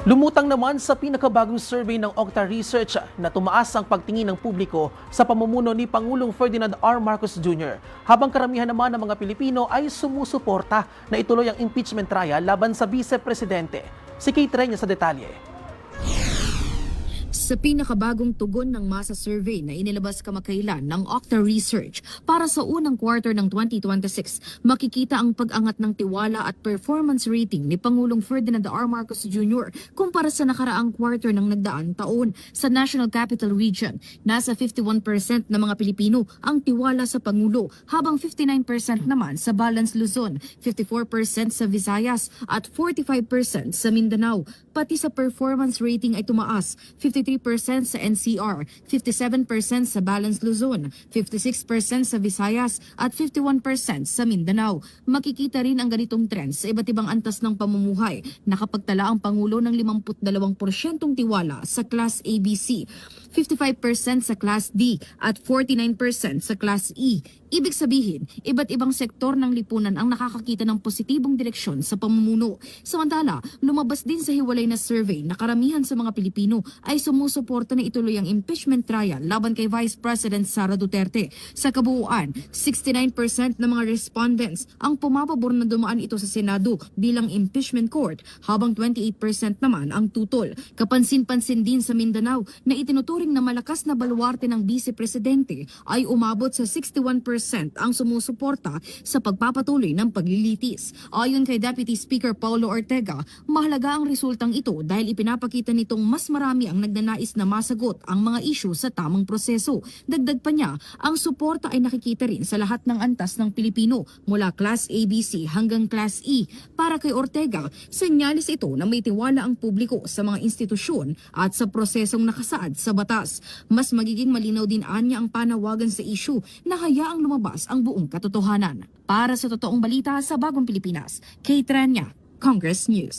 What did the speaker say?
Lumutang naman sa pinakabagong survey ng Okta Research na tumaas ang pagtingin ng publiko sa pamumuno ni Pangulong Ferdinand R. Marcos Jr. Habang karamihan naman ng mga Pilipino ay sumusuporta na ituloy ang impeachment trial laban sa Vice Presidente. Si Kate Renya sa detalye. Sa pinakabagong tugon ng masa survey na inilabas kamakailan ng Okta Research para sa unang quarter ng 2026, makikita ang pag-angat ng tiwala at performance rating ni Pangulong Ferdinand R. Marcos Jr. kumpara sa nakaraang quarter ng nagdaang taon. Sa National Capital Region, nasa 51% ng mga Pilipino ang tiwala sa Pangulo, habang 59% naman sa Balance Luzon, 54% sa Visayas at 45% sa Mindanao. Pati sa performance rating ay tumaas, 53% sa NCR, 57% sa Balance Luzon, 56% sa Visayas at 51% sa Mindanao. Makikita rin ang ganitong trends sa iba't ibang antas ng pamumuhay. Nakapagtala ang Pangulo ng 52% tiwala sa Class ABC, 55% sa Class D at 49% sa Class E. Ibig sabihin, iba't ibang sektor ng lipunan ang nakakakita ng positibong direksyon sa pamumuno. Samantala, lumabas din sa hiwalay na survey na karamihan sa mga Pilipino ay sumusuporta na ituloy ang impeachment trial laban kay Vice President Sara Duterte. Sa kabuuan, 69% ng mga respondents ang pumapabor na dumaan ito sa Senado bilang impeachment court, habang 28% naman ang tutol. Kapansin-pansin din sa Mindanao na itinuturing na malakas na baluarte ng Vice Presidente ay umabot sa 61% ang sumusuporta sa pagpapatuloy ng paglilitis. Ayon kay Deputy Speaker Paulo Ortega, mahalaga ang resultang ito dahil ipinapakita nitong mas marami ang nagnanais na masagot ang mga isyu sa tamang proseso. Dagdag pa niya, ang suporta ay nakikita rin sa lahat ng antas ng Pilipino mula Class ABC hanggang Class E. Para kay Ortega, senyalis ito na may tiwala ang publiko sa mga institusyon at sa prosesong nakasaad sa batas. Mas magiging malinaw din anya ang panawagan sa isyu na hayaang lumabas ang buong katotohanan. Para sa totoong balita sa Bagong Pilipinas, Kate Renya, Congress News.